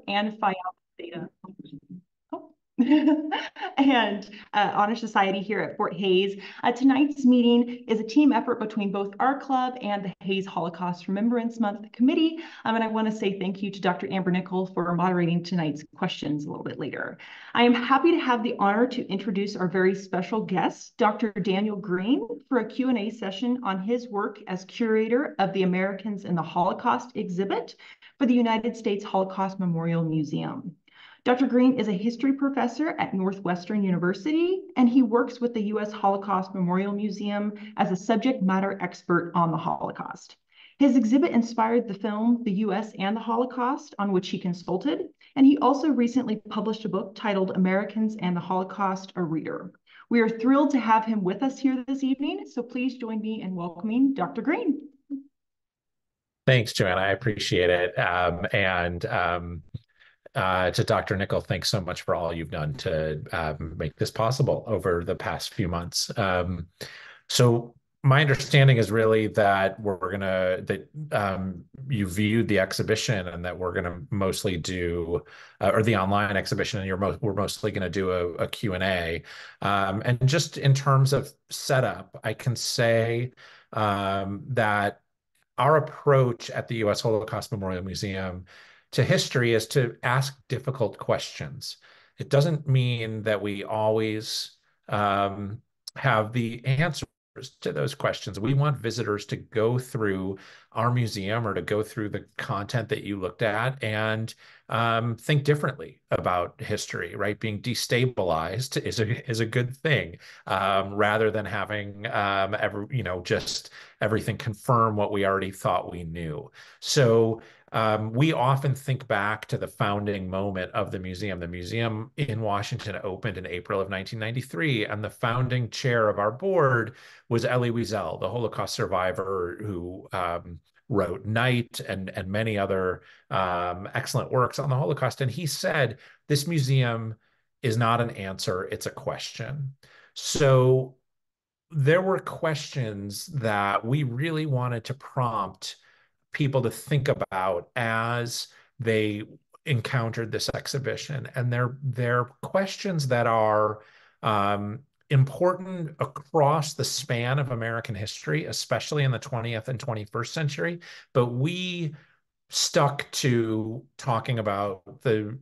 and Phi Alpha Theta. Oh. and Honor Society here at Fort Hays. Tonight's meeting is a team effort between both our club and the Hays Holocaust Remembrance Month Committee. And I want to say thank you to Dr. Amber Nickel for moderating tonight's questions a little bit later. I am happy to have the honor to introduce our very special guest, Dr. Daniel Greene, for a Q&A session on his work as curator of the Americans in the Holocaust exhibit for the United States Holocaust Memorial Museum. Dr. Greene is a history professor at Northwestern University, and he works with the U.S. Holocaust Memorial Museum as a subject matter expert on the Holocaust. His exhibit inspired the film The U.S. and the Holocaust, on which he consulted, and he also recently published a book titled Americans and the Holocaust, A Reader. We are thrilled to have him with us here this evening, so please join me in welcoming Dr. Greene. Thanks, Joanna. I appreciate it. To Dr. Nickel, thanks so much for all you've done to make this possible over the past few months. So my understanding is really that you viewed the exhibition and that we're gonna mostly do, or the online exhibition, and we're mostly gonna do a Q&A. And just in terms of setup, I can say that our approach at the U.S. Holocaust Memorial Museum to history is to ask difficult questions. It doesn't mean that we always have the answers to those questions. We want visitors to go through our museum or to go through the content that you looked at and think differently about history, right? Being destabilized is a good thing, rather than having just everything confirm what we already thought we knew. So we often think back to the founding moment of the museum. The museum in Washington opened in April of 1993, and the founding chair of our board was Elie Wiesel, the Holocaust survivor who wrote Night and many other excellent works on the Holocaust. And he said, this museum is not an answer, it's a question. So there were questions that we really wanted to prompt people to think about as they encountered this exhibition. And they're questions that are important across the span of American history, especially in the 20th and 21st century. But we stuck to talking about the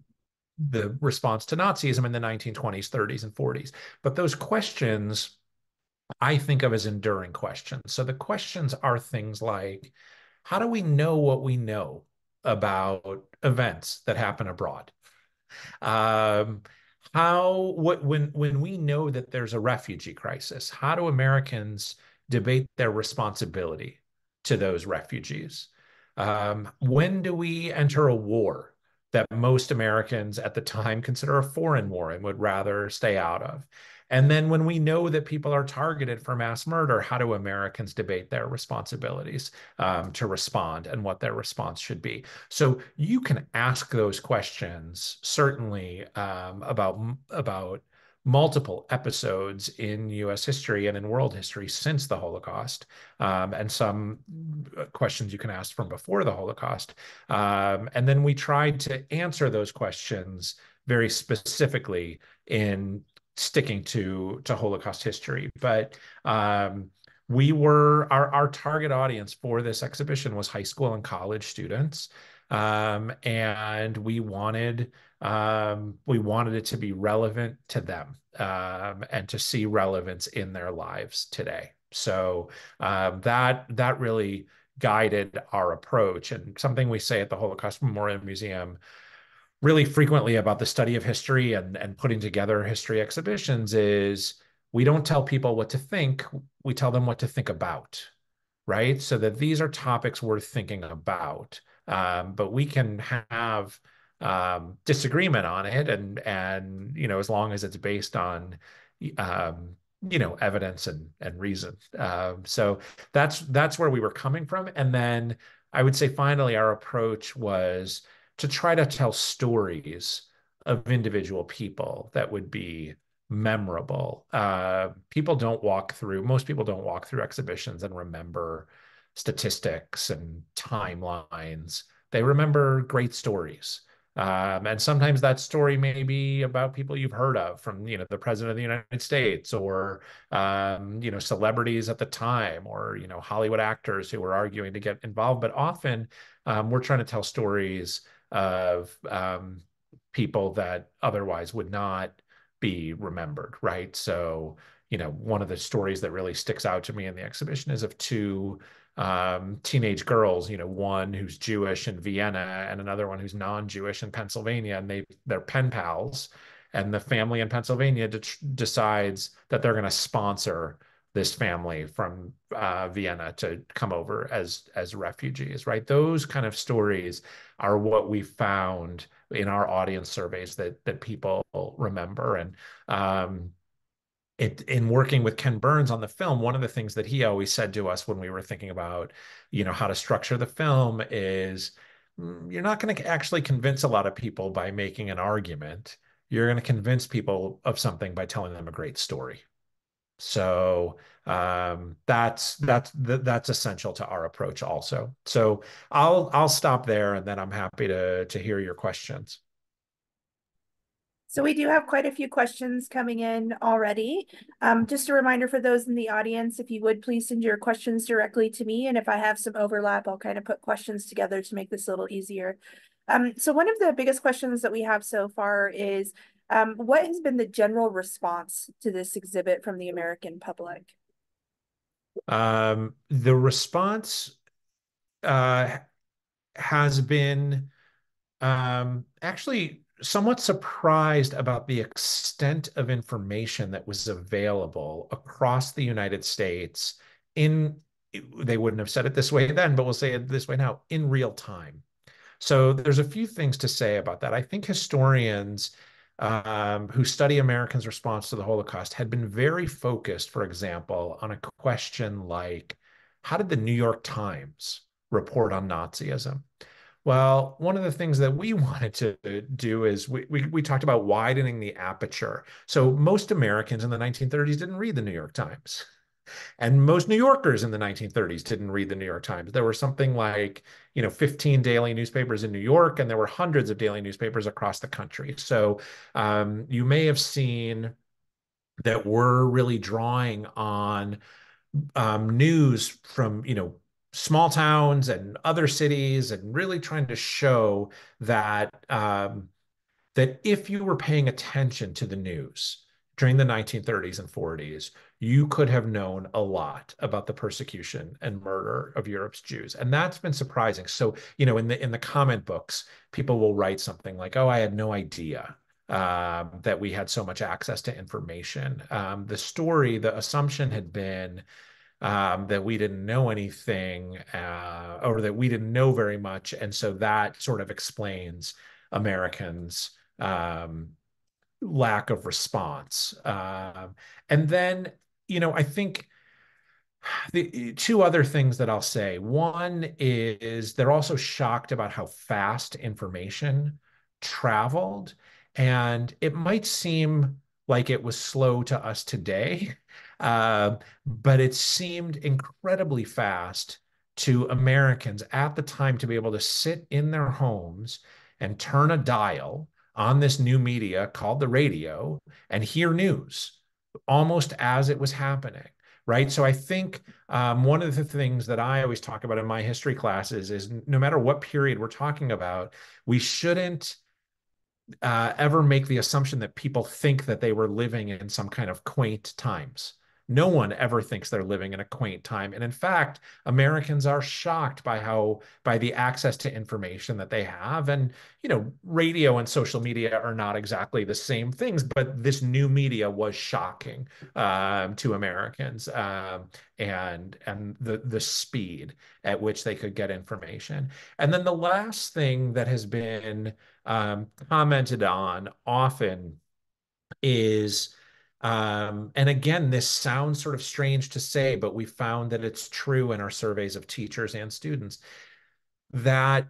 response to Nazism in the 1920s, 30s, and 40s. But those questions I think of as enduring questions. So the questions are things like, how do we know what we know about events that happen abroad? When we know that there's a refugee crisis, how do Americans debate their responsibility to those refugees? When do we enter a war that most Americans at the time consider a foreign war and would rather stay out of? And then when we know that people are targeted for mass murder, how do Americans debate their responsibilities to respond and what their response should be? So you can ask those questions, certainly, about multiple episodes in U.S. history and in world history since the Holocaust, and some questions you can ask from before the Holocaust. And then we tried to answer those questions very specifically in sticking to Holocaust history. But our target audience for this exhibition was high school and college students. And we wanted it to be relevant to them, and to see relevance in their lives today. So that really guided our approach. And something we say at the Holocaust Memorial Museum really frequently about the study of history and putting together history exhibitions is, we don't tell people what to think, we tell them what to think about, right? So that these are topics worth thinking about. But we can have disagreement on it, and as long as it's based on evidence and reason. So that's where we were coming from. And then I would say finally our approach was to try to tell stories of individual people that would be memorable. Most people don't walk through exhibitions and remember statistics and timelines. They remember great stories. And sometimes that story may be about people you've heard of from, the president of the United States or, celebrities at the time or, Hollywood actors who were arguing to get involved. But often we're trying to tell stories of people that otherwise would not be remembered, right? So, one of the stories that really sticks out to me in the exhibition is of two teenage girls, one who's Jewish in Vienna and another one who's non-Jewish in Pennsylvania, and they're pen pals. And the family in Pennsylvania decides that they're going to sponsor this family from Vienna to come over as refugees, right? Those kind of stories are what we found in our audience surveys that people remember. And in working with Ken Burns on the film, one of the things that he always said to us when we were thinking about, how to structure the film is you're not going to actually convince a lot of people by making an argument. You're going to convince people of something by telling them a great story. So that's essential to our approach also. So I'll stop there and then I'm happy to hear your questions. So we do have quite a few questions coming in already. Just a reminder for those in the audience, if you would please send your questions directly to me. And if I have some overlap, I'll kind of put questions together to make this a little easier. So one of the biggest questions that we have so far is, what has been the general response to this exhibit from the American public? The response has been actually somewhat surprised about the extent of information that was available across the United States they wouldn't have said it this way then, but we'll say it this way now, in real time. So there's a few things to say about that. I think historians who study Americans' response to the Holocaust had been very focused, for example, on a question like, how did the New York Times report on Nazism? Well, one of the things that we wanted to do is we talked about widening the aperture. So most Americans in the 1930s didn't read the New York Times. And most New Yorkers in the 1930s didn't read the New York Times. There were something like, 15 daily newspapers in New York, and there were hundreds of daily newspapers across the country. So you may have seen that we're really drawing on news from, small towns and other cities and really trying to show that that if you were paying attention to the news during the 1930s and 40s, you could have known a lot about the persecution and murder of Europe's Jews. And that's been surprising. So, in the comment books, people will write something like, "Oh, I had no idea that we had so much access to information." The assumption had been that we didn't know anything or that we didn't know very much. And so that sort of explains Americans' lack of response. And then, I think the two other things that I'll say. One is they're also shocked about how fast information traveled. And it might seem like it was slow to us today, but it seemed incredibly fast to Americans at the time to be able to sit in their homes and turn a dial on this new media called the radio and hear news almost as it was happening. Right. So I think one of the things that I always talk about in my history classes is no matter what period we're talking about, we shouldn't ever make the assumption that people think that they were living in some kind of quaint times. No one ever thinks they're living in a quaint time. And in fact, Americans are shocked by the access to information that they have. And, radio and social media are not exactly the same things, but this new media was shocking to Americans and the speed at which they could get information. And then the last thing that has been commented on often is, and again, this sounds sort of strange to say, but we found that it's true in our surveys of teachers and students, that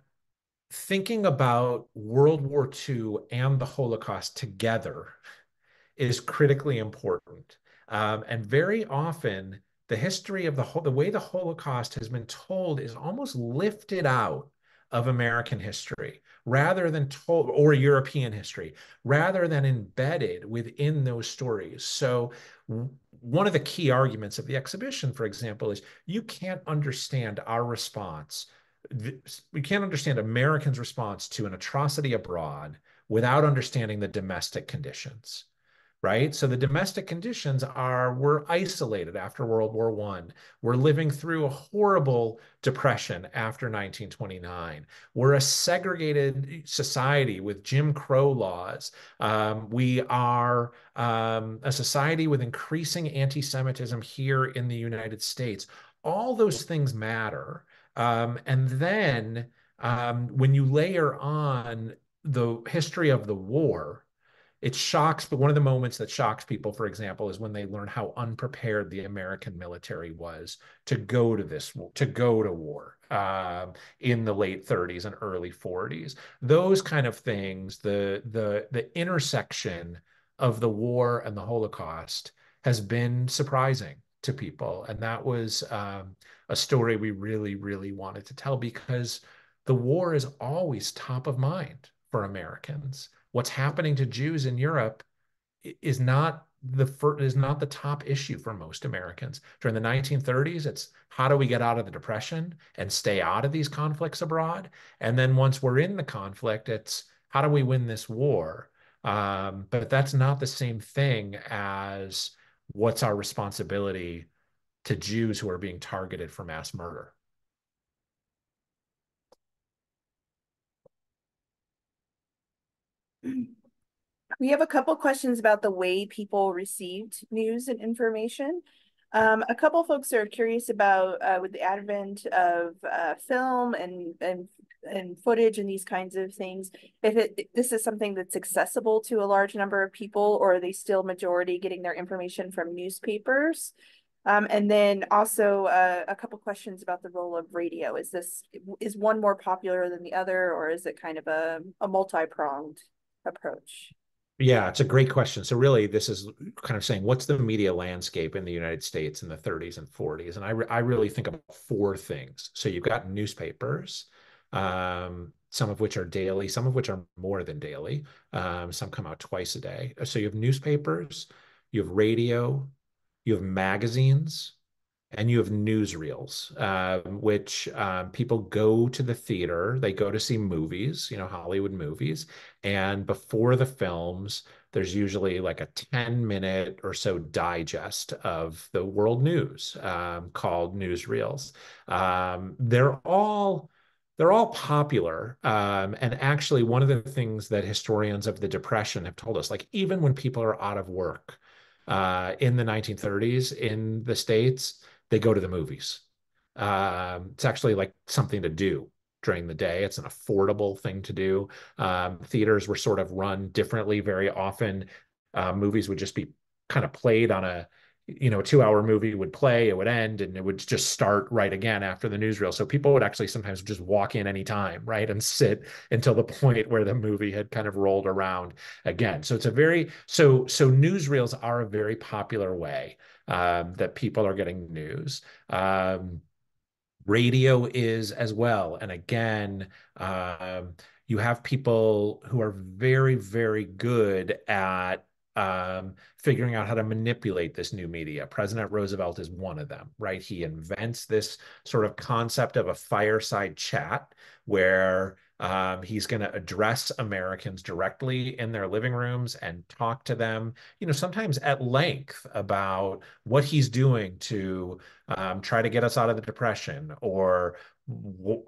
thinking about World War II and the Holocaust together is critically important. And very often, the history of the way the Holocaust has been told is almost lifted out of American history, rather than told, or European history, rather than embedded within those stories. So one of the key arguments of the exhibition, for example, is you can't understand our response. We can't understand Americans' response to an atrocity abroad without understanding the domestic conditions, right? So the domestic conditions are, we're isolated after World War I. We're living through a horrible depression after 1929. We're a segregated society with Jim Crow laws. We are a society with increasing anti-Semitism here in the United States. All those things matter. And then when you layer on the history of the war, it shocks, but one of the moments that shocks people, for example, is when they learn how unprepared the American military was to go to war in the late 30s and early 40s. Those kind of things, the intersection of the war and the Holocaust has been surprising to people. And that was a story we really, really wanted to tell, because the war is always top of mind for Americans. What's happening to Jews in Europe is not the top issue for most Americans. During the 1930s, it's how do we get out of the Depression and stay out of these conflicts abroad? And then once we're in the conflict, it's how do we win this war? But that's not the same thing as what's our responsibility to Jews who are being targeted for mass murder. We have a couple questions about the way people received news and information. A couple folks are curious about with the advent of film and footage and these kinds of things, if this is something that's accessible to a large number of people, or are they still majority getting their information from newspapers? And then also a couple questions about the role of radio. Is one more popular than the other, or is it kind of a multi-pronged approach? Yeah, it's a great question. So really, this is kind of saying, what's the media landscape in the United States in the 30s and 40s? And I really think about four things. So you've got newspapers, some of which are daily, some of which are more than daily. Some come out twice a day. So you have newspapers, you have radio, you have magazines, and you have newsreels, which people go to the theater, they go to see movies, Hollywood movies. And before the films, there's usually like a 10-minute or so digest of the world news called newsreels. They're all popular. And actually, one of the things that historians of the Depression have told us, like even when people are out of work in the 1930s in the States, they go to the movies. It's actually like something to do during the day. It's an affordable thing to do. Theaters were sort of run differently very often. Movies would just be kind of played on a 2-hour movie would play, it would end, and it would just start right again after the newsreel. So people would actually sometimes just walk in anytime, right, and sit until the point where the movie had kind of rolled around again. So it's so newsreels are a very popular way that people are getting news. Radio is as well. And again, you have people who are very, very good at figuring out how to manipulate this new media. President Roosevelt is one of them, right? He invents this sort of concept of a fireside chat where he's going to address Americans directly in their living rooms and talk to them, sometimes at length about what he's doing to try to get us out of the Depression, or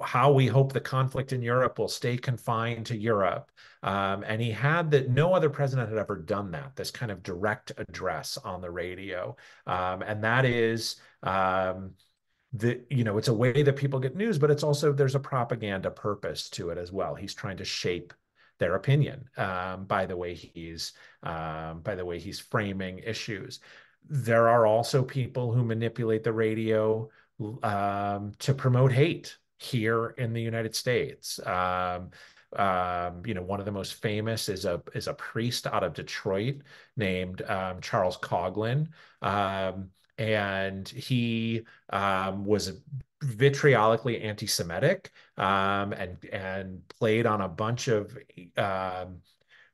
how we hope the conflict in Europe will stay confined to Europe. And he had that no other president had ever done that, this kind of direct address on the radio. And that is it's a way that people get news, but it's also, there's a propaganda purpose to it as well. He's trying to shape their opinion by the way he's framing issues. There are also people who manipulate the radio to promote hate here in the United States. One of the most famous is a priest out of Detroit named Charles Coughlin. And he was vitriolically anti-Semitic, and played on a bunch of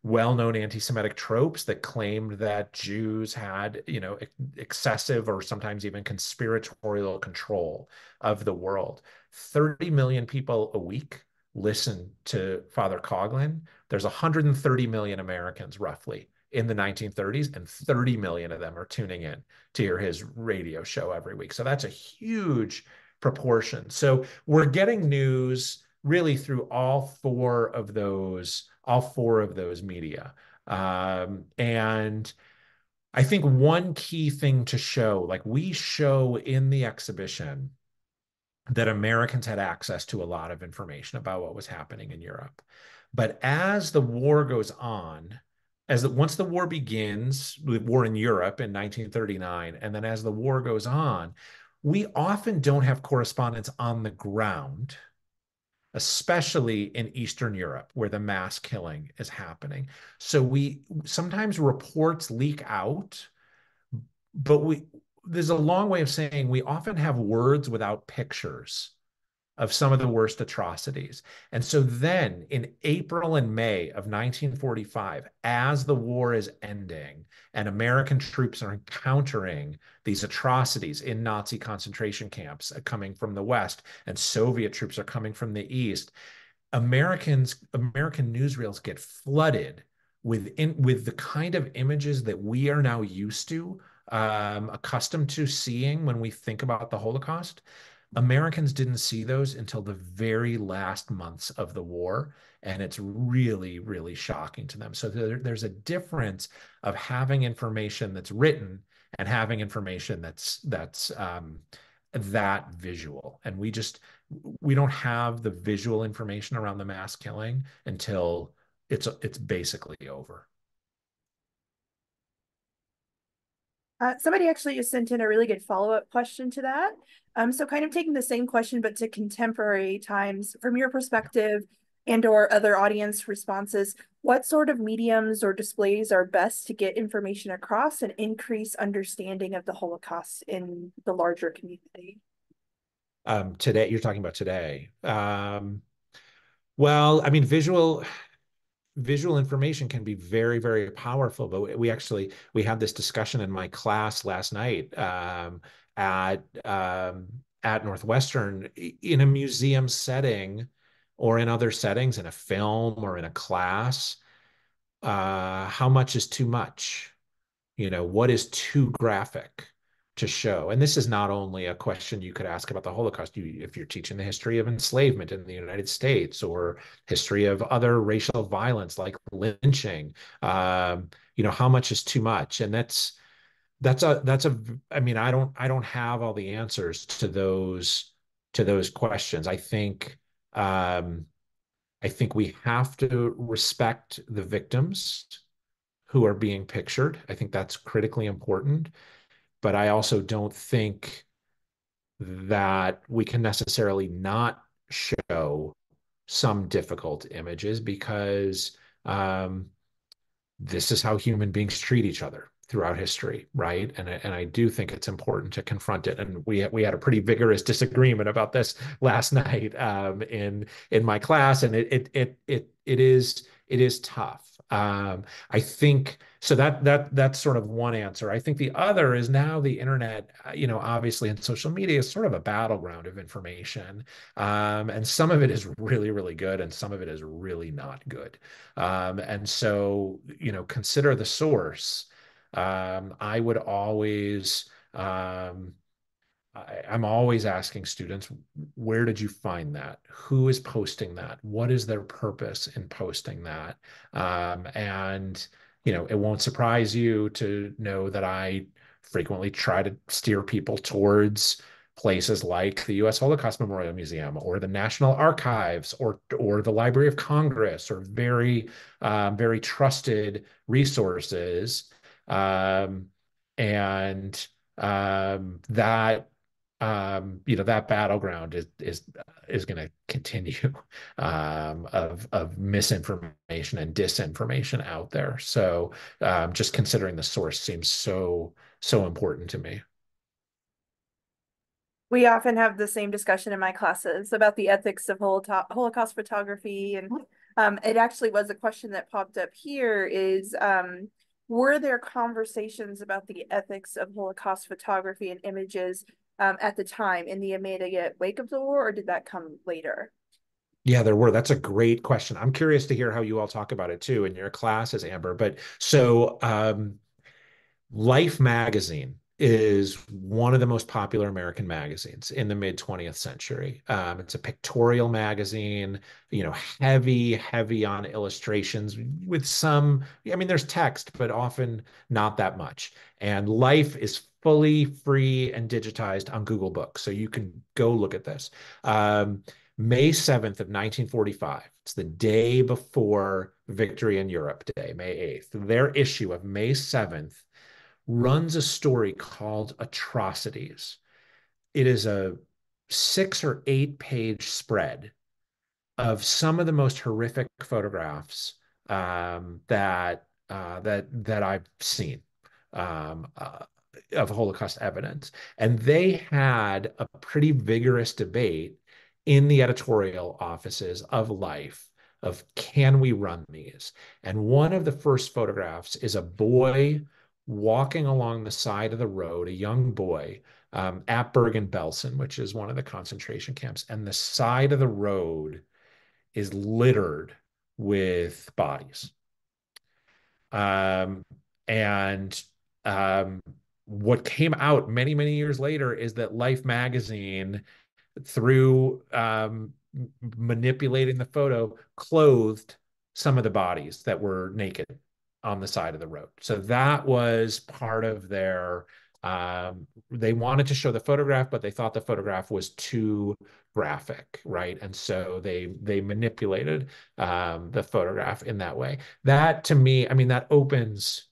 well-known anti-Semitic tropes that claimed that Jews had, excessive or sometimes even conspiratorial control of the world. 30 million people a week listen to Father Coughlin. There's 130 million Americans roughly in the 1930s, and 30 million of them are tuning in to hear his radio show every week. So that's a huge proportion. So we're getting news really through all four of those media. And I think one key thing to show, like we show in the exhibition, that Americans had access to a lot of information about what was happening in Europe. But as the war goes on, once the war begins, the war in Europe in 1939, and then as the war goes on, we often don't have correspondence on the ground, especially in Eastern Europe, where the mass killing is happening. So sometimes reports leak out, but there's a long way of saying we often have words without pictures of some of the worst atrocities. And so then in April and May of 1945, as the war is ending and American troops are encountering these atrocities in Nazi concentration camps coming from the West, and Soviet troops are coming from the East, American newsreels get flooded with the kind of images that we are now used to, accustomed to seeing when we think about the Holocaust. Americans didn't see those until the very last months of the war, and it's really, really shocking to them. So there's a difference of having information that's written and having information that's that visual. And we don't have the visual information around the mass killing until it's basically over. Somebody actually just sent in a really good follow-up question to that. So kind of taking the same question, but to contemporary times, from your perspective and/or other audience responses, what sort of mediums or displays are best to get information across and increase understanding of the Holocaust in the larger community? Today, you're talking about today. Well, I mean, visual information can be very, very powerful, but we had this discussion in my class last night, at Northwestern, in a museum setting or in other settings, in a film or in a class. How much is too much? What is too graphic to show? And this is not only a question you could ask about the Holocaust. If you're teaching the history of enslavement in the United States or history of other racial violence like lynching, how much is too much? And I mean, I don't have all the answers to those questions. I think we have to respect the victims who are being pictured. I think that's critically important. But I also don't think that we can necessarily not show some difficult images, because this is how human beings treat each other throughout history, right? And I do think it's important to confront it. And we had a pretty vigorous disagreement about this last night, in my class, and it is tough. I think so that's sort of one answer. I think the other is now the internet, obviously, and social media is sort of a battleground of information. And some of it is really, really good, and some of it is really not good. And so, consider the source. I would always, I'm always asking students, where did you find that? Who is posting that? What is their purpose in posting that? And, it won't surprise you to know that I frequently try to steer people towards places like the U.S. Holocaust Memorial Museum or the National Archives or the Library of Congress, or very, very trusted resources. And that that battleground is going to continue, of misinformation and disinformation out there. So just considering the source seems so important to me. We often have the same discussion in my classes about the ethics of Holocaust photography. And it actually was a question that popped up here is, were there conversations about the ethics of Holocaust photography and images at the time in the immediate wake of the war, or did that come later? Yeah, there were. That's a great question. I'm curious to hear how you all talk about it too in your classes, Amber. But so Life magazine is one of the most popular American magazines in the mid 20th century. It's a pictorial magazine, heavy on illustrations with some, I mean, there's text, but often not that much. And Life is fully free and digitized on Google Books. So you can go look at this. May 7th of 1945. It's the day before Victory in Europe Day, May 8th. Their issue of May 7th runs a story called Atrocities. It is a 6 or 8 page spread of some of the most horrific photographs that I've seen um, uh, of Holocaust evidence, and they had a pretty vigorous debate in the editorial offices of Life of can we run these? And one of the first photographs is a boy walking along the side of the road, a young boy at Bergen-Belsen, which is one of the concentration camps, and the side of the road is littered with bodies. Um, and what came out many, many years later is that Life magazine, through manipulating the photo, clothed some of the bodies that were naked on the side of the road. So that was part of their, they wanted to show the photograph, but they thought the photograph was too graphic, right? And so they manipulated the photograph in that way. That to me, I mean, that opens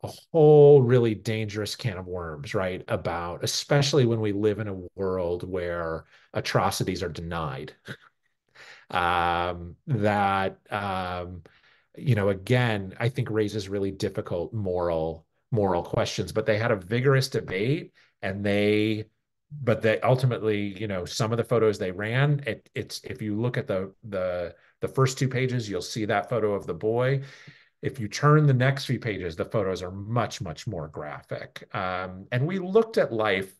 a whole really dangerous can of worms, right? About, especially when we live in a world where atrocities are denied. That again, I think raises really difficult moral questions. But they had a vigorous debate, and but they ultimately, some of the photos they ran, it's if you look at the first 2 pages, you'll see that photo of the boy. If you turn the next few pages, the photos are much, much more graphic. And we looked at Life,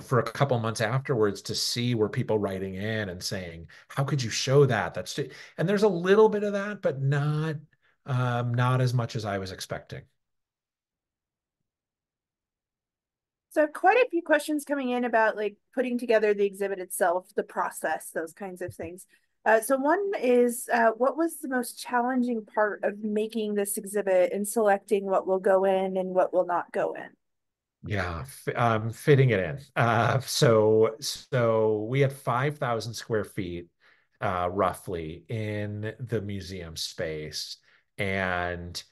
for a couple months afterwards to see were people writing in and saying, "How could you show that?" And there's a little bit of that, but not as much as I was expecting. So I have quite a few questions coming in about like putting together the exhibit itself, the process, those kinds of things. So one is, what was the most challenging part of making this exhibit and selecting what will go in and what will not go in? Yeah, fitting it in. So we had 5,000 square feet, roughly, in the museum space, and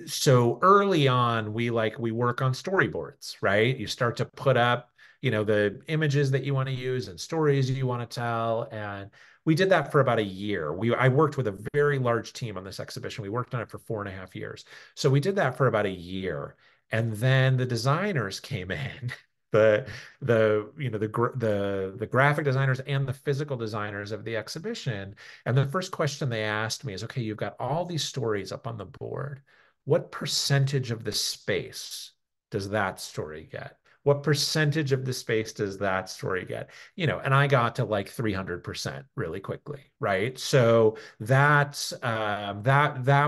so early on, we work on storyboards, right? You start to put up, the images that you want to use and stories you want to tell. And we did that for about a year. I worked with a very large team on this exhibition. We worked on it for 4.5 years. So we did that for about a year. And then the designers came in, the graphic designers and the physical designers of the exhibition. And the first question they asked me is, okay, you've got all these stories up on the board. What percentage of the space does that story get? What percentage of the space does that story get? And I got to like 300% really quickly, right? So that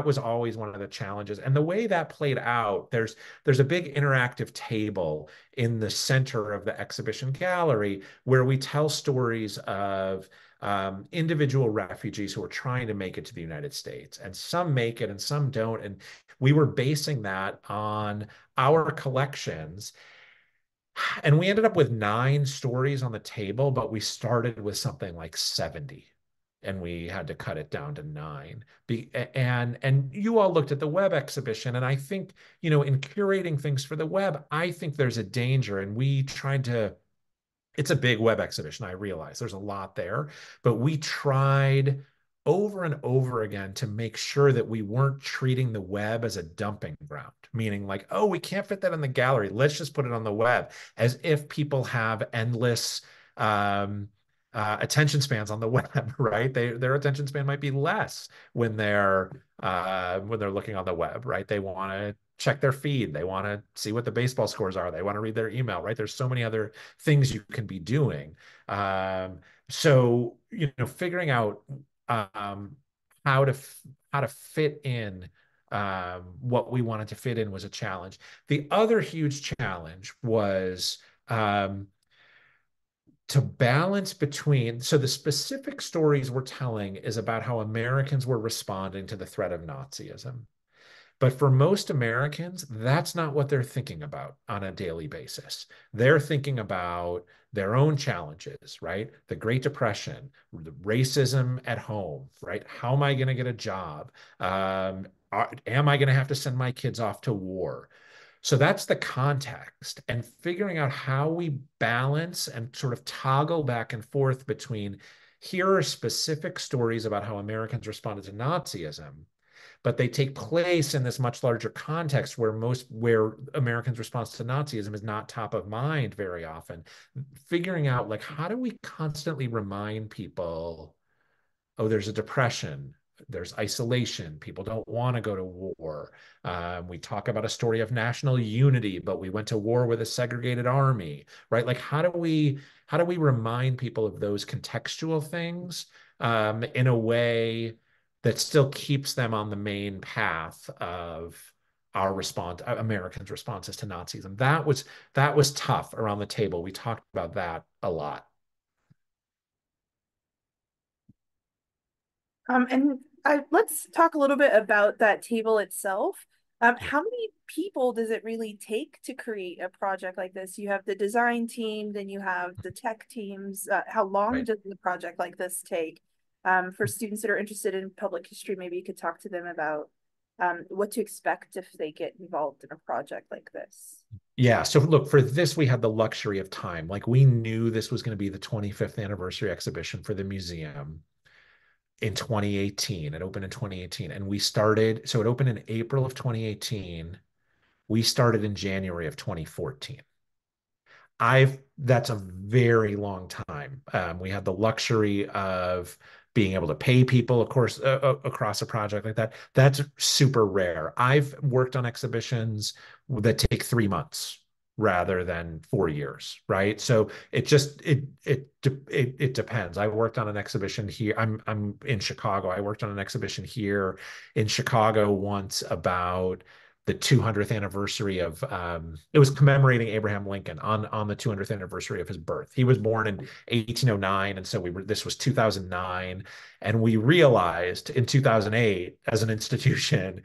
was always one of the challenges. And the way that played out, there's a big interactive table in the center of the exhibition gallery where we tell stories of individual refugees who are trying to make it to the United States. And some make it and some don't. And we were basing that on our collections. And we ended up with 9 stories on the table, but we started with something like 70. And we had to cut it down to 9. And you all looked at the web exhibition, and I think, in curating things for the web, I think there's a danger. And we tried to, it's a big web exhibition, I realize there's a lot there, but we tried over and over again to make sure that we weren't treating the web as a dumping ground, meaning like, oh, we can't fit that in the gallery. Let's just put it on the web, as if people have endless attention spans on the web, right? Their attention span might be less when they're looking on the web, right? They want to check their feed. They want to see what the baseball scores are. They want to read their email, right? There's so many other things you can be doing. So, figuring out um, how to fit in what we wanted to fit in was a challenge. The other huge challenge was to balance between, so the specific stories we're telling is about how Americans were responding to the threat of Nazism. But for most Americans, that's not what they're thinking about on a daily basis. They're thinking about their own challenges, right? The Great Depression, the racism at home, right? How am I going to get a job? Am I going to have to send my kids off to war? So that's the context, and figuring out how we balance and sort of toggle back and forth between here are specific stories about how Americans responded to Nazism, but they take place in this much larger context where Americans' response to Nazism is not top of mind very often. Figuring out like how do we constantly remind people, oh, there's a depression, there's isolation, people don't want to go to war. We talk about a story of national unity, but we went to war with a segregated army, right? Like how do we remind people of those contextual things in a way that still keeps them on the main path of Americans' responses to Nazism? That was tough around the table. We talked about that a lot. And let's talk a little bit about that table itself. How many people does it really take to create a project like this? You have the design team, then you have the tech teams. How long Right. does the project like this take? For students that are interested in public history, maybe you could talk to them about what to expect if they get involved in a project like this. Yeah. So look, for this, we had the luxury of time. Like we knew this was going to be the 25th anniversary exhibition for the museum in 2018. It opened in 2018. And so it opened in April of 2018. We started in January of 2014. That's a very long time. We had the luxury of being able to pay people, of course, across a project like that. That's super rare. I've worked on exhibitions that take 3 months rather than 4 years, right? So it depends. I worked on an exhibition here. I'm in Chicago. I worked on an exhibition here in Chicago once about the 200th anniversary of it was commemorating Abraham Lincoln on the 200th anniversary of his birth. He was born in 1809, and so this was 2009, and we realized in 2008 as an institution,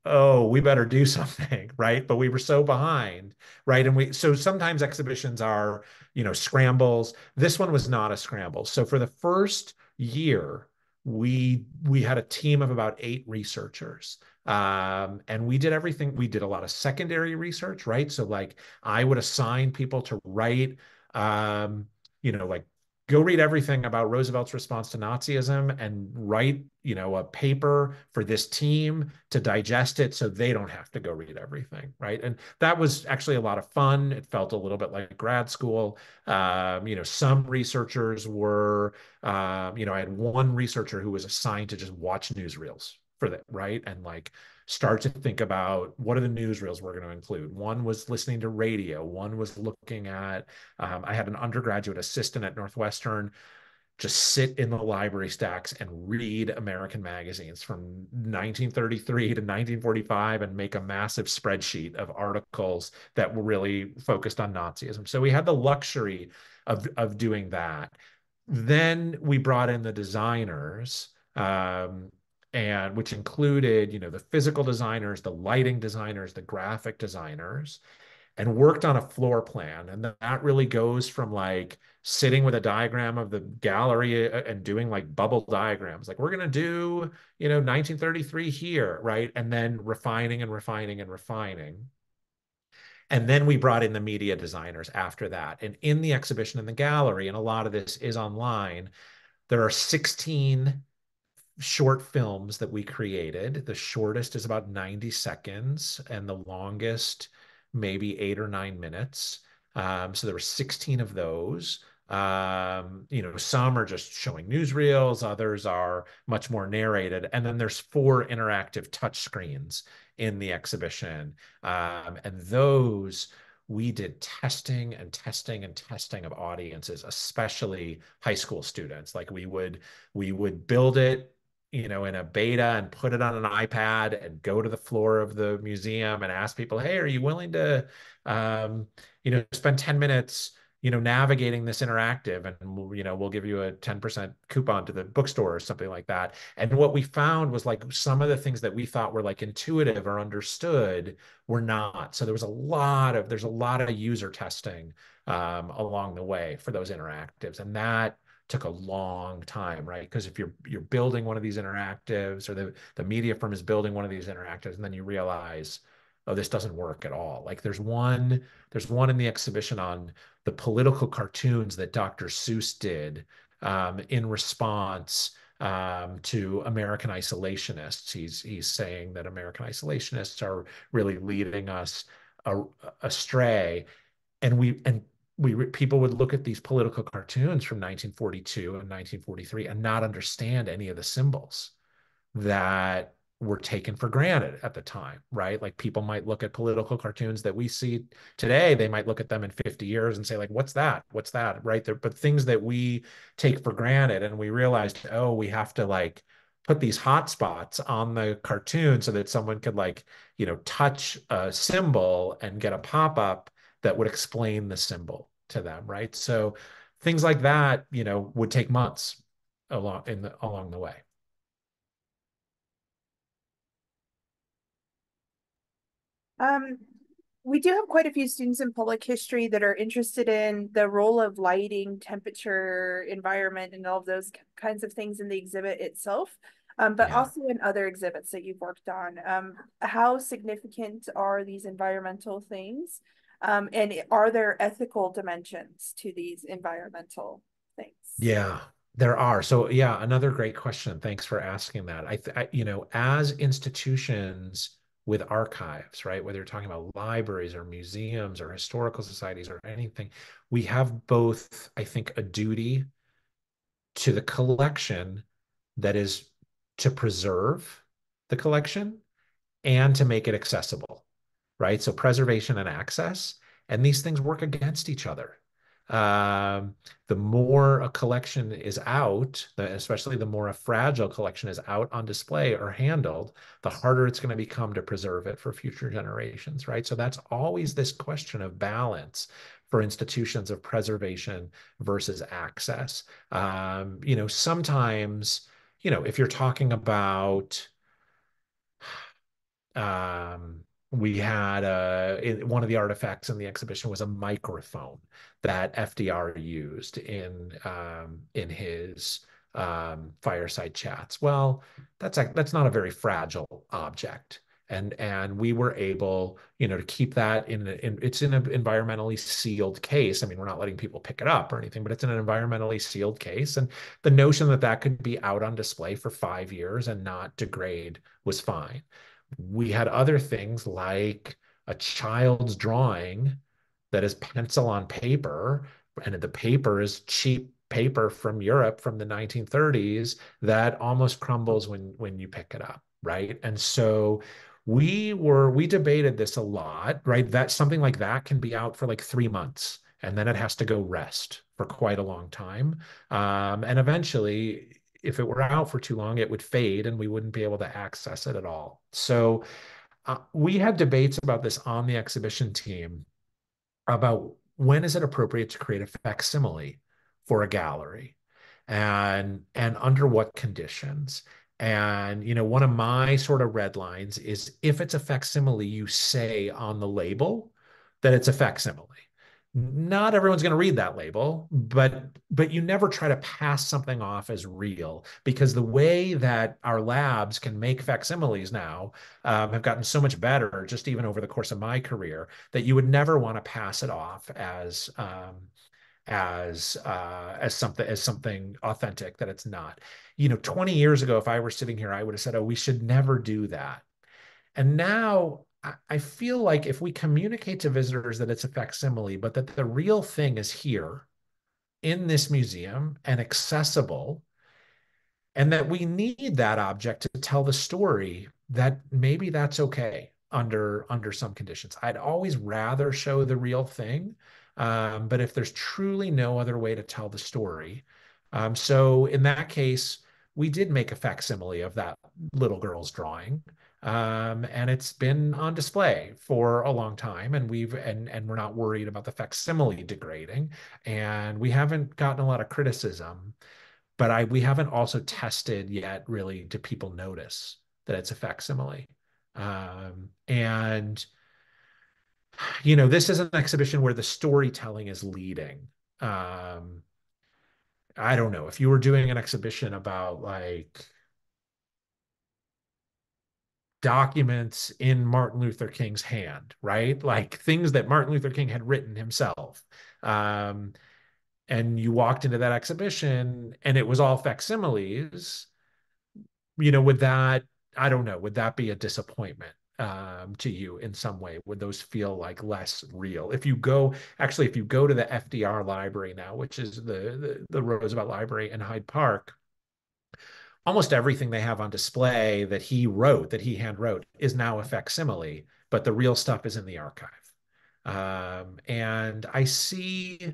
oh, we better do something, right? But we were so behind, right? So sometimes exhibitions are, scrambles. This one was not a scramble. So for the first year, we had a team of about 8 researchers. And we did everything. We did a lot of secondary research, right? So like I would assign people to write, like go read everything about Roosevelt's response to Nazism and write, a paper for this team to digest it so they don't have to go read everything, right? And that was actually a lot of fun. It felt a little bit like grad school. Some researchers were, I had one researcher who was assigned to just watch newsreels for that, right? And like start to think about what are the newsreels we're going to include. One was listening to radio. One was looking at, I had an undergraduate assistant at Northwestern just sit in the library stacks and read American magazines from 1933 to 1945 and make a massive spreadsheet of articles that were really focused on Nazism. So we had the luxury of doing that. Then we brought in the designers, and which included, the physical designers, the lighting designers, the graphic designers, and worked on a floor plan. And that really goes from like sitting with a diagram of the gallery and doing like bubble diagrams. Like we're going to do, 1933 here, right? And then refining and refining and refining. And then we brought in the media designers after that. And in the exhibition in the gallery, and a lot of this is online, there are 16 short films that we created. The shortest is about 90 seconds, and the longest maybe 8 or 9 minutes. So there were 16 of those. Some are just showing newsreels, others are much more narrated. And then there's 4 interactive touch screens in the exhibition. And those we did testing and testing and testing of audiences, especially high school students. Like we would build it, in a beta and put it on an iPad and go to the floor of the museum and ask people, hey, are you willing to, spend 10 minutes, navigating this interactive, and we'll give you a 10% coupon to the bookstore or something like that. And what we found was like some of the things that we thought were like intuitive or understood were not. So there's a lot of user testing along the way for those interactives. And that took a long time, right? Because if you're building one of these interactives, or the media firm is building one of these interactives, and then you realize, oh, this doesn't work at all. Like there's one in the exhibition on the political cartoons that Dr. Seuss did in response to American isolationists. He's saying that American isolationists are really leading us astray, and people would look at these political cartoons from 1942 and 1943 and not understand any of the symbols that were taken for granted at the time, right? Like people might look at political cartoons that we see today, they might look at them in 50 years and say like, what's that? What's that? Right there. But things that we take for granted, and we realized, oh, we have to like put these hot spots on the cartoon so that someone could like, touch a symbol and get a pop-up that would explain the symbol to them, right? So things like that, would take months along the way. Um, we do have quite a few students in public history that are interested in the role of lighting, temperature, environment, and all of those kinds of things in the exhibit itself, but Yeah. also in other exhibits that you've worked on. How significant are these environmental things? And are there ethical dimensions to these environmental things? Yeah, there are. So yeah, another great question. Thanks for asking that. As institutions with archives, right, whether you're talking about libraries or museums or historical societies or anything, we have both, I think, a duty to the collection that is to preserve the collection and to make it accessible, right? So preservation and access, and these things work against each other. Um, the more a collection is out, especially the more a fragile collection is out on display or handled, the harder it's going to become to preserve it for future generations, right? So that's always this question of balance for institutions of preservation versus access. Sometimes, if you're talking about um, we had one of the artifacts in the exhibition was a microphone that FDR used in his fireside chats. Well, that's not a very fragile object. And we were able, to keep that it's in an environmentally sealed case. I mean, we're not letting people pick it up or anything, but it's in an environmentally sealed case. And the notion that that could be out on display for 5 years and not degrade was fine. We had other things like a child's drawing that is pencil on paper, and the paper is cheap paper from Europe from the 1930s that almost crumbles when you pick it up, right? And so we debated this a lot, right? That something like that can be out for like 3 months, and then it has to go rest for quite a long time. And eventually, if it were out for too long, it would fade and we wouldn't be able to access it at all. So we had debates about this on the exhibition team about when is it appropriate to create a facsimile for a gallery, and under what conditions. And one of my sort of red lines is if it's a facsimile, you say on the label that it's a facsimile. Not everyone's going to read that label, but you never try to pass something off as real, because the way that our labs can make facsimiles now have gotten so much better, just even over the course of my career, that you would never want to pass it off as something authentic that it's not. 20 years ago, if I were sitting here, I would have said, oh, we should never do that. And now I feel like if we communicate to visitors that it's a facsimile, but that the real thing is here in this museum and accessible, and that we need that object to tell the story, that maybe that's okay under some conditions. I'd always rather show the real thing, but if there's truly no other way to tell the story, so in that case, we did make a facsimile of that little girl's drawing. And it's been on display for a long time, and we're not worried about the facsimile degrading, and we haven't gotten a lot of criticism, but we haven't also tested yet really, do people notice that it's a facsimile? And this is an exhibition where the storytelling is leading. um, I don't know if you were doing an exhibition about like documents in Martin Luther King's hand, right? Like things that Martin Luther King had written himself. Um, and you walked into that exhibition and it was all facsimiles, would that, I don't know, would that be a disappointment to you in some way? Would those feel like less real? If you go to the FDR library now, which is the Roosevelt Library in Hyde Park, almost everything they have on display that he hand wrote, is now a facsimile, but the real stuff is in the archive. And I see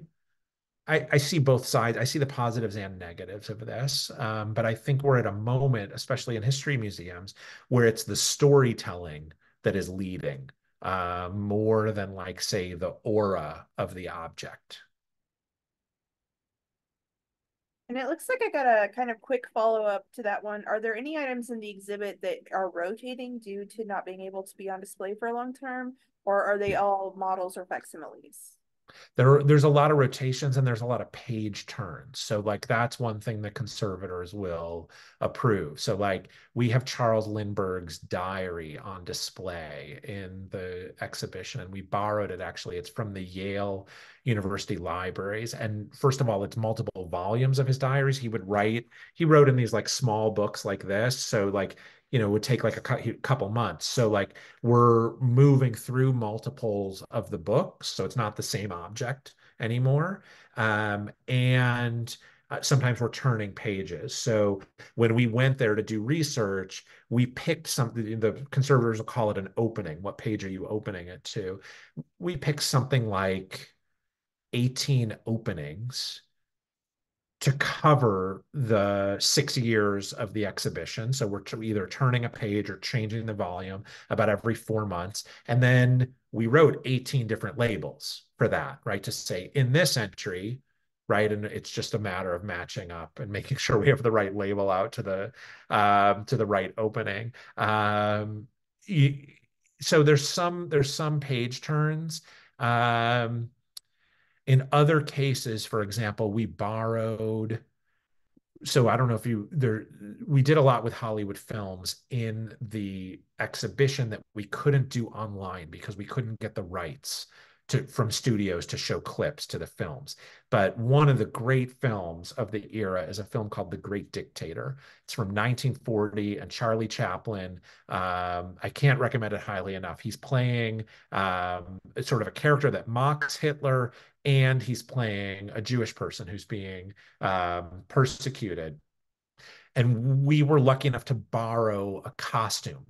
both sides. I see the positives and negatives of this. But I think we're at a moment, especially in history museums, where it's the storytelling that is leading, more than, like, say, the aura of the object. And it looks like I got a kind of quick follow-up to that one. Are there any items in the exhibit that are rotating due to not being able to be on display for a long term, or are they all models or facsimiles? There's a lot of rotations and there's a lot of page turns. So like that's one thing that conservators will approve. So like we have Charles Lindbergh's diary on display in the exhibition, and we borrowed it actually. It's from the Yale University libraries. And first of all, it's multiple volumes of his diaries. He wrote in these like small books like this. So like, it would take like a couple months. So like we're moving through multiples of the books, so it's not the same object anymore. And sometimes we're turning pages. So when we went there to do research, we picked something. The conservators will call it an opening. What page are you opening it to? We picked something like 18 openings to cover the 6 years of the exhibition. So we're either turning a page or changing the volume about every 4 months. And then we wrote 18 different labels for that, right? To say in this entry, right? And it's just a matter of matching up and making sure we have the right label out to the right opening. So there's some page turns. In other cases, for example, so I don't know if we did a lot with Hollywood films in the exhibition that we couldn't do online because we couldn't get the rights from studios to show clips to the films. But one of the great films of the era is a film called The Great Dictator. It's from 1940, and Charlie Chaplin, I can't recommend it highly enough. He's playing sort of a character that mocks Hitler, and he's playing a Jewish person who's being persecuted. And we were lucky enough to borrow a costume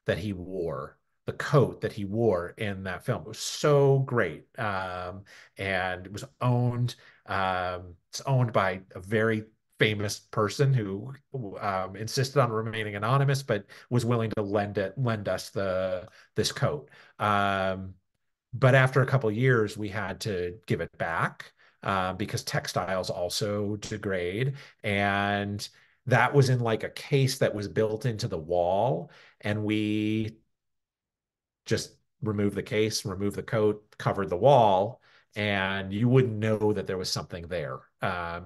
that he wore, the coat that he wore in that film. It was so great. And it was owned. It's owned by a very famous person who insisted on remaining anonymous, but was willing to lend us this coat. But after a couple of years, we had to give it back because textiles also degrade. And that was in like a case that was built into the wall. And we just removed the case, removed the coat, covered the wall, and you wouldn't know that there was something there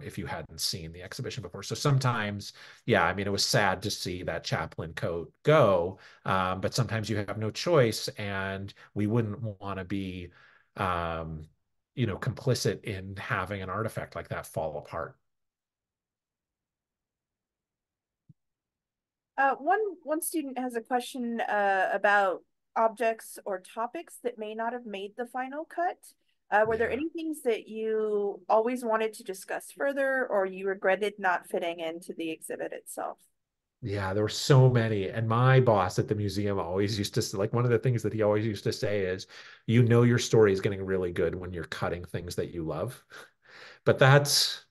if you hadn't seen the exhibition before. So sometimes, yeah, I mean, it was sad to see that Chaplin coat go, but sometimes you have no choice, and we wouldn't want to be, complicit in having an artifact like that fall apart. One student has a question about objects or topics that may not have made the final cut. Were there Yeah. any things that you always wanted to discuss further, or you regretted not fitting into the exhibit itself? Yeah, there were so many. And my boss at the museum always used to like one of the things that he always used to say is, you know, your story is getting really good when you're cutting things that you love. But that's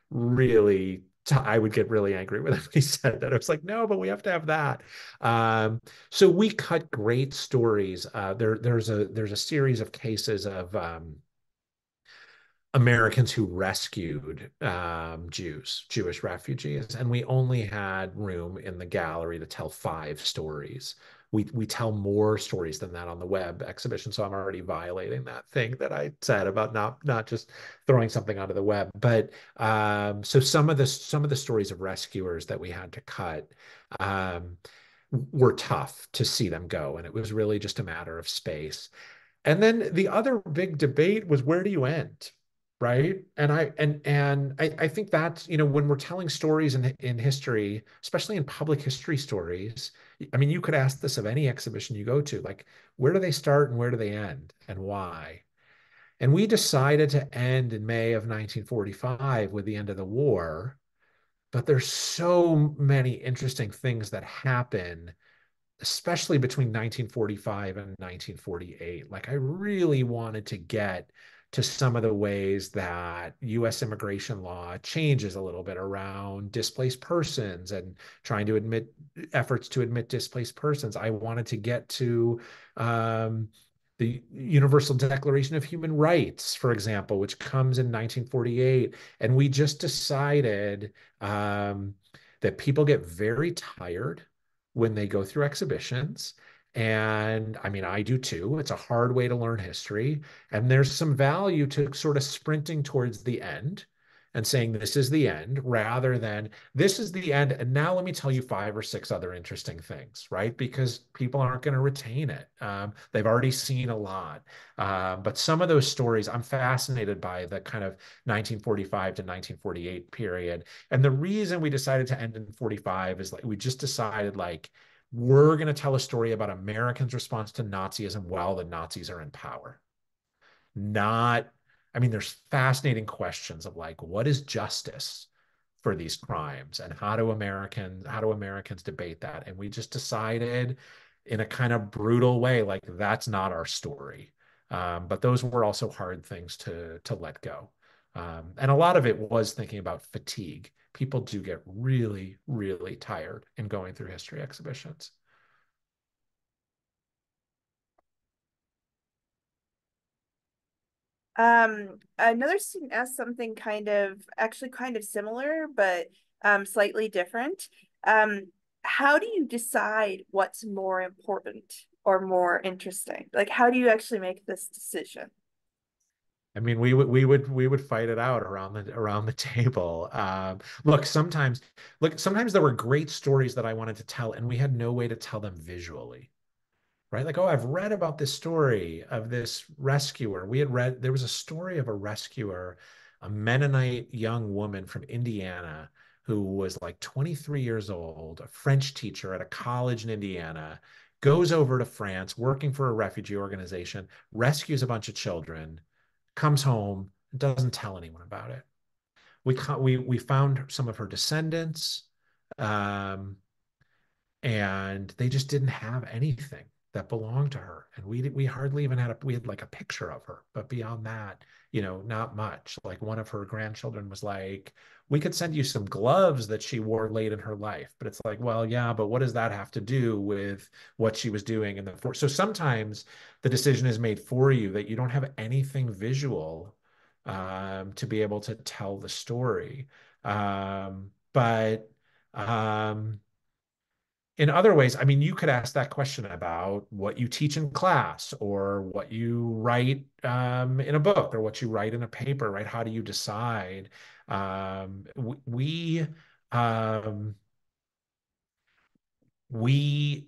really, I would get really angry with him if he said that. I was like, no, but we have to have that. So we cut great stories. There's a series of cases of Americans who rescued Jewish refugees, and we only had room in the gallery to tell 5 stories. We tell more stories than that on the web exhibition, so I'm already violating that thing that I said about not just throwing something onto the web. But so some of the stories of rescuers that we had to cut um, were tough to see them go, and it was really just a matter of space. And then the other big debate was, where do you end? Right. And I think that, when we're telling stories in history, especially in public history stories, I mean, you could ask this of any exhibition you go to, like, where do they start and where do they end and why? And we decided to end in May of 1945 with the end of the war. But there's so many interesting things that happen, especially between 1945 and 1948. Like, I really wanted to get to some of the ways that US immigration law changes a little bit around displaced persons and trying to admit efforts to admit displaced persons. I wanted to get to um, the Universal Declaration of Human Rights, for example, which comes in 1948. And we just decided that people get very tired when they go through exhibitions. And I mean, I do too. It's a hard way to learn history. And there's some value to sort of sprinting towards the end and saying, this is the end, rather than this is the end. And now let me tell you 5 or 6 other interesting things, right? Because people aren't going to retain it. They've already seen a lot. But some of those stories, I'm fascinated by the kind of 1945 to 1948 period. And the reason we decided to end in 45 is, like, we just decided, like, we're going to tell a story about Americans' response to Nazism while the Nazis are in power. Not, I mean, there's fascinating questions of, like, what is justice for these crimes, and how do Americans debate that? And we just decided in a kind of brutal way, like, that's not our story. But those were also hard things to let go. And a lot of it was thinking about fatigue. People do get really, really tired in going through history exhibitions. Another student asked something actually kind of similar, but slightly different. How do you decide what's more important or more interesting? Like, how do you actually make this decision? I mean, we would fight it out around the table. Sometimes there were great stories that I wanted to tell, and we had no way to tell them visually, right? Like, oh, I've read about this story of this rescuer. There was a story of a rescuer, a Mennonite young woman from Indiana who was like 23 years old, a French teacher at a college in Indiana, goes over to France working for a refugee organization, rescues a bunch of children, comes home, doesn't tell anyone about it. We found some of her descendants. Um, and they just didn't have anything that belonged to her. And we hardly even we had like a picture of her, but beyond that, not much. Like, one of her grandchildren was like, we could send you some gloves that she wore late in her life. But it's like, well, yeah, but what does that have to do with what she was doing in the so sometimes the decision is made for you that you don't have anything visual to be able to tell the story. But in other ways, I mean, you could ask that question about what you teach in class, or what you write in a book, or what you write in a paper, right? How do you decide? We um, we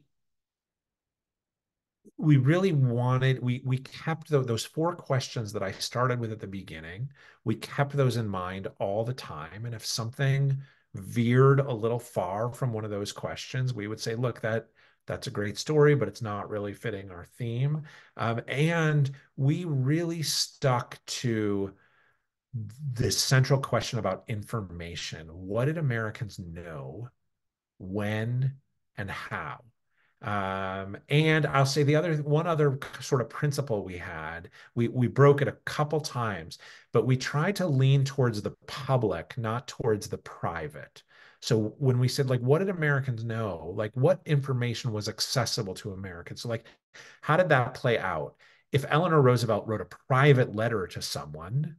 we really wanted we kept those 4 questions that I started with at the beginning. We kept those in mind all the time, and if something veered a little far from one of those questions, we would say, look, that's a great story, but it's not really fitting our theme. And we really stuck to this central question about information. What did Americans know, when, and how? And I'll say one other sort of principle we had, we broke it a couple times, but we tried to lean towards the public, not towards the private. So when we said, like, what did Americans know? Like, what information was accessible to Americans? So, like, how did that play out? If Eleanor Roosevelt wrote a private letter to someone,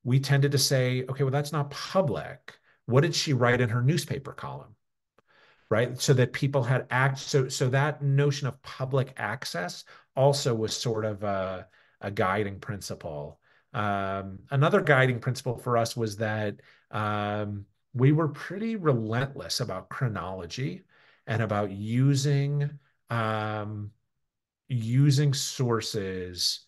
we tended to say, okay, well, that's not public. What did she write in her newspaper column? Right? So that people had so that notion of public access also was sort of a guiding principle. Another guiding principle for us was that we were pretty relentless about chronology and about using sources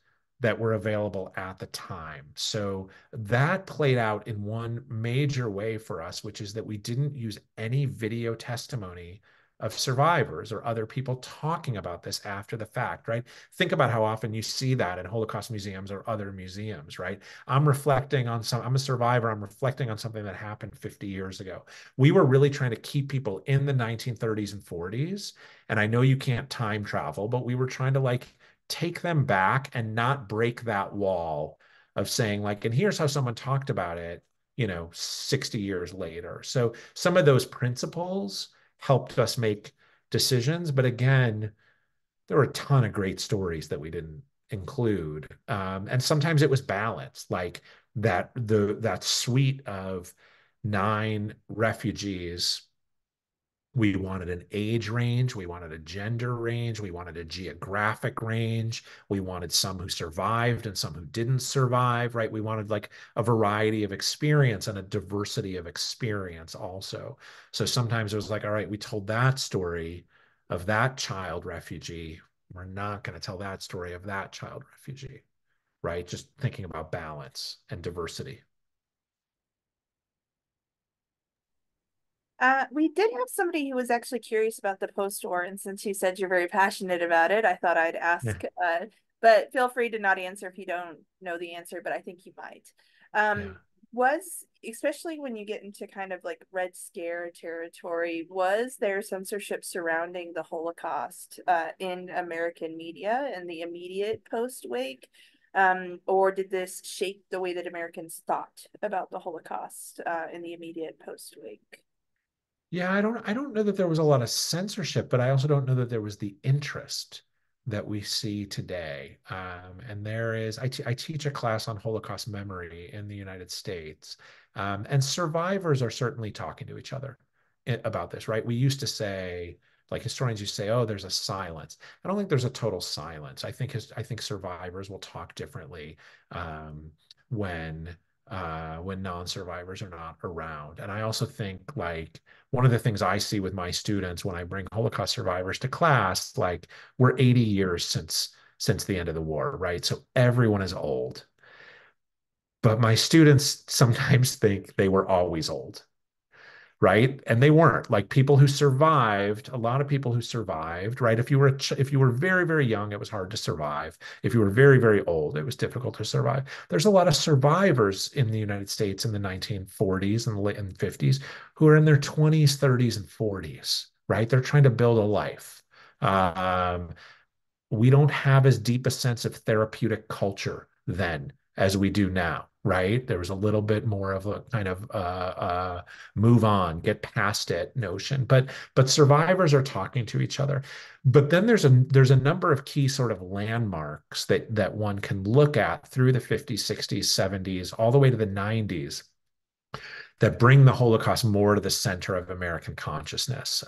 that were available at the time. So that played out in one major way for us, which is that we didn't use any video testimony of survivors or other people talking about this after the fact, right? Think about how often you see that in Holocaust museums or other museums, right? I'm a survivor, I'm reflecting on something that happened 50 years ago. We were really trying to keep people in the 1930s and 40s. And I know you can't time travel, but we were trying to, like, take them back and not break that wall of saying, like, and here's how someone talked about it, 60 years later. So some of those principles helped us make decisions. But again, there were a ton of great stories that we didn't include. And sometimes it was balanced, like that suite of 9 refugees. We wanted an age range, we wanted a gender range, we wanted a geographic range, we wanted some who survived and some who didn't survive, right? We wanted, like, a variety of experience and a diversity of experience also. So sometimes it was like, all right, we told that story of that child refugee. We're not going to tell that story of that child refugee, right? Just thinking about balance and diversity. We did have somebody who was actually curious about the post-war, and since you said you're very passionate about it, I thought I'd ask. Yeah. But feel free to not answer if you don't know the answer, but I think you might. Yeah. Was, especially when you get into kind of like Red Scare territory, was there censorship surrounding the Holocaust in American media in the immediate post-wake? Or did this shape the way that Americans thought about the Holocaust in the immediate post-wake? Yeah, I don't know that there was a lot of censorship, but I also don't know that there was the interest that we see today. And there is, I teach a class on Holocaust memory in the United States, and survivors are certainly talking to each other about this, right? We used to say, like, historians used to say, oh, there's a silence. I don't think there's a total silence. I think survivors will talk differently when when non-survivors are not around. And I also think, like, one of the things I see with my students when I bring Holocaust survivors to class, like, we're 80 years since the end of the war, right? So everyone is old. But my students sometimes think they were always old, right? And they weren't. Like, people who survived, a lot of people who survived, right? If you were very, very young, it was hard to survive. If you were very, very old, it was difficult to survive. There's a lot of survivors in the United States in the 1940s and late and 50s who are in their 20s, 30s, and 40s, right? They're trying to build a life. Um, we don't have as deep a sense of therapeutic culture then as we do now, right? There was a little bit more of a kind of move on, get past it notion. But survivors are talking to each other. But then there's a number of key sort of landmarks that one can look at through the 50s, 60s, 70s, all the way to the 90s, that bring the Holocaust more to the center of American consciousness.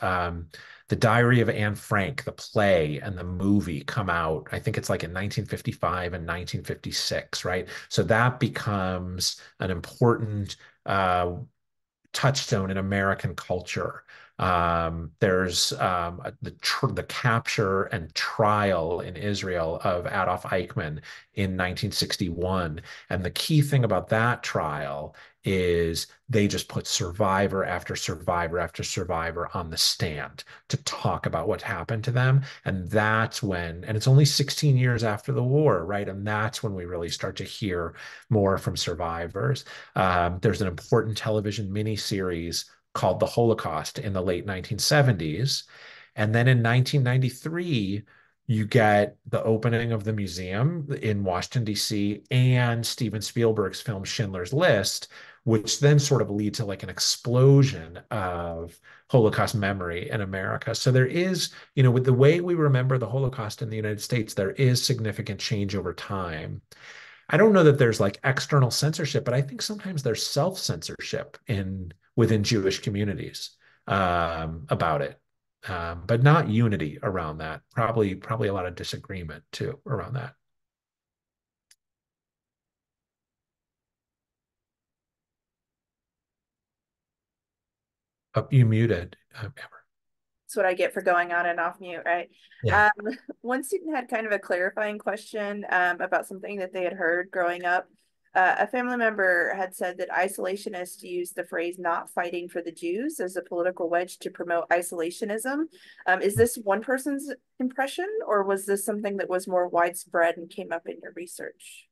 The Diary of Anne Frank, the play and the movie, come out, I think it's like in 1955 and 1956, right? So that becomes an important touchstone in American culture. There's the capture and trial in Israel of Adolf Eichmann in 1961. And the key thing about that trial is they just put survivor after survivor after survivor on the stand to talk about what happened to them. And that's when, and it's only 16 years after the war, right? And that's when we really start to hear more from survivors. There's an important television miniseries called The Holocaust in the late 1970s. And then in 1993, you get the opening of the museum in Washington, D.C., and Steven Spielberg's film Schindler's List, which then sort of lead to like an explosion of Holocaust memory in America. So there is, with the way we remember the Holocaust in the United States, there is significant change over time. I don't know that there's like external censorship, but I think sometimes there's self-censorship within Jewish communities about it, but not unity around that. Probably a lot of disagreement too around that. Oh, you muted, Amber. That's what I get for going on and off mute, right? Yeah. One student had kind of a clarifying question about something that they had heard growing up. A family member had said that isolationists used the phrase "not fighting for the Jews" as a political wedge to promote isolationism. Is this one person's impression, or was this something that was more widespread and came up in your research?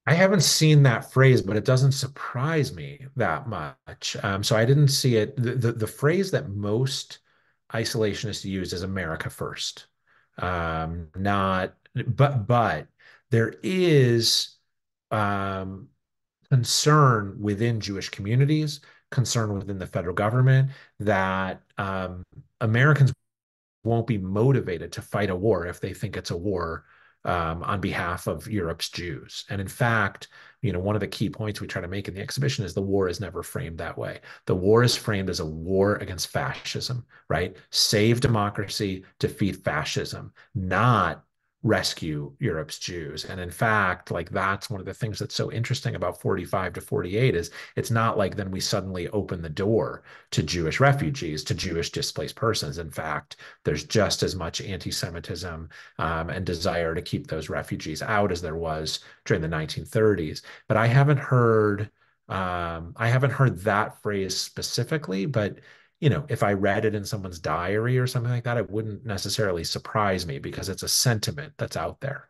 I haven't seen that phrase, but it doesn't surprise me that much. So I didn't see it. The phrase that most isolationists use is America first. Not, but there is um, concern within Jewish communities, concern within the federal government that Americans won't be motivated to fight a war if they think it's a war on behalf of Europe's Jews. And in fact, one of the key points we try to make in the exhibition is the war is never framed that way. The war is framed as a war against fascism, right? Save democracy, defeat fascism, not rescue Europe's Jews. And in fact, like that's one of the things that's so interesting about 45 to 48 is it's not like then we suddenly open the door to Jewish refugees, to Jewish displaced persons. In fact, there's just as much anti-Semitism and desire to keep those refugees out as there was during the 1930s. But I haven't heard that phrase specifically, but if I read it in someone's diary or something like that, it wouldn't necessarily surprise me because it's a sentiment that's out there.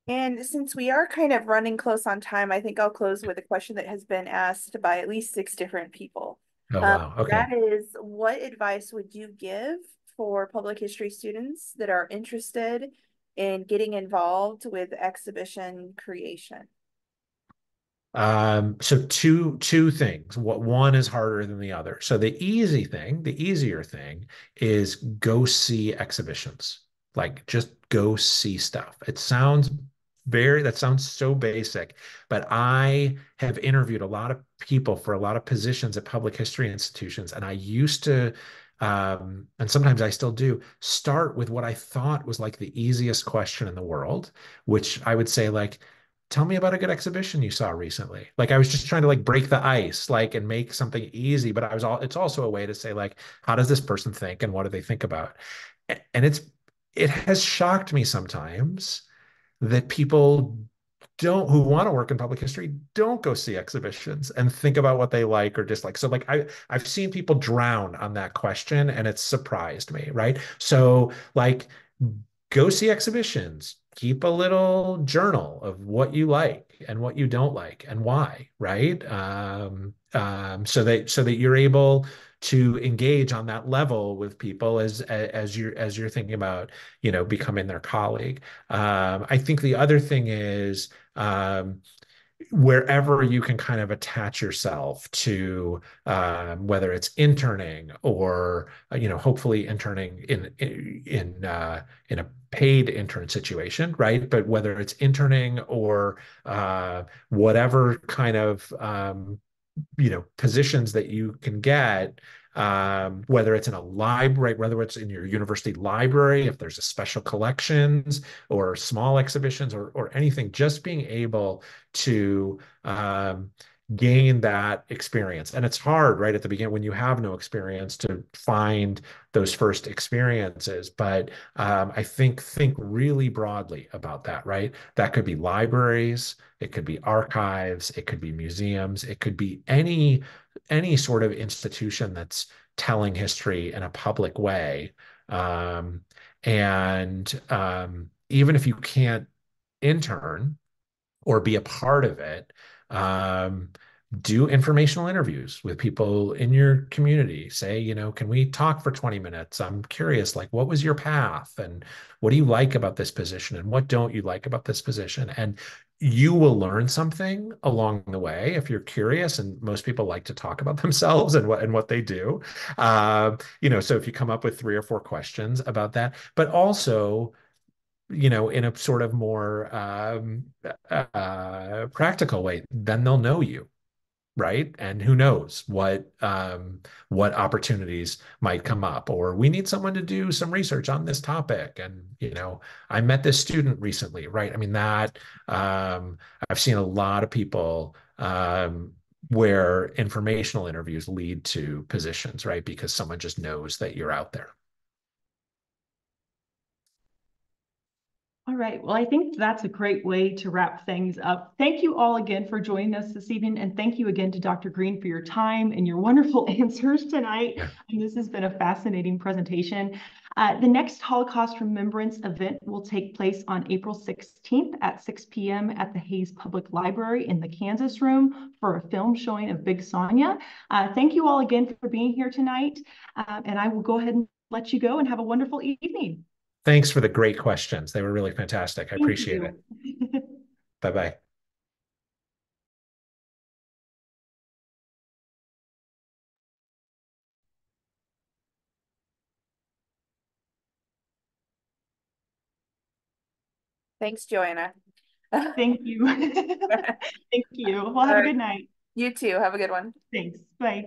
And since we are kind of running close on time, I think I'll close with a question that has been asked by at least 6 different people. Oh, wow. Okay. That is, what advice would you give for public history students that are interested in getting involved with exhibition creation? So two things. One is harder than the other. So the easier thing is go see exhibitions. Like just go see stuff. That sounds so basic, but I have interviewed a lot of people for a lot of positions at public history institutions, and I used to, and sometimes I still do, start with what I thought was like the easiest question in the world, which I would say like, tell me about a good exhibition you saw recently. Like I was just trying to like break the ice, like and make something easy, but it's also a way to say like, how does this person think and what do they think about? And it has shocked me sometimes that people who want to work in public history don't go see exhibitions and think about what they like or dislike. So like I've seen people drown on that question and it's surprised me, right? So like go see exhibitions, keep a little journal of what you like and what you don't like and why, right? So that you're able to engage on that level with people as you're thinking about becoming their colleague. I think the other thing is wherever you can kind of attach yourself to whether it's interning or hopefully interning in a paid intern situation, right? But whether it's interning or whatever kind of positions that you can get, whether it's in a library, whether it's in your university library, if there's a special collections or small exhibitions or anything, just being able to gain that experience. And it's hard right at the beginning when you have no experience to find those first experiences. But I think really broadly about that, right? That could be libraries, it could be archives, it could be museums, it could be any sort of institution that's telling history in a public way. Um, and even if you can't intern or be a part of it, um, do informational interviews with people in your community. Say, can we talk for 20 minutes? I'm curious, like, what was your path? And what do you like about this position? And what don't you like about this position? And you will learn something along the way if you're curious. And most people like to talk about themselves and what they do. So if you come up with 3 or 4 questions about that, but also in a sort of more practical way, then they'll know you, right? And who knows what opportunities might come up, or we need someone to do some research on this topic. And I met this student recently, right? I mean that I've seen a lot of people where informational interviews lead to positions, right? Because someone just knows that you're out there. All right. Well, I think that's a great way to wrap things up. Thank you all again for joining us this evening. And thank you again to Dr. Greene for your time and your wonderful answers tonight. Yeah. And this has been a fascinating presentation. The next Holocaust Remembrance event will take place on April 16th at 6 p.m. at the Hayes Public Library in the Kansas Room for a film showing of Big Sonia. Thank you all again for being here tonight. And I will go ahead and let you go and have a wonderful evening. Thanks for the great questions. They were really fantastic. I appreciate it. Bye-bye. Thanks, Joanna. Thank you. Thank you. Well, have a good night. You too. Have a good one. Thanks. Bye.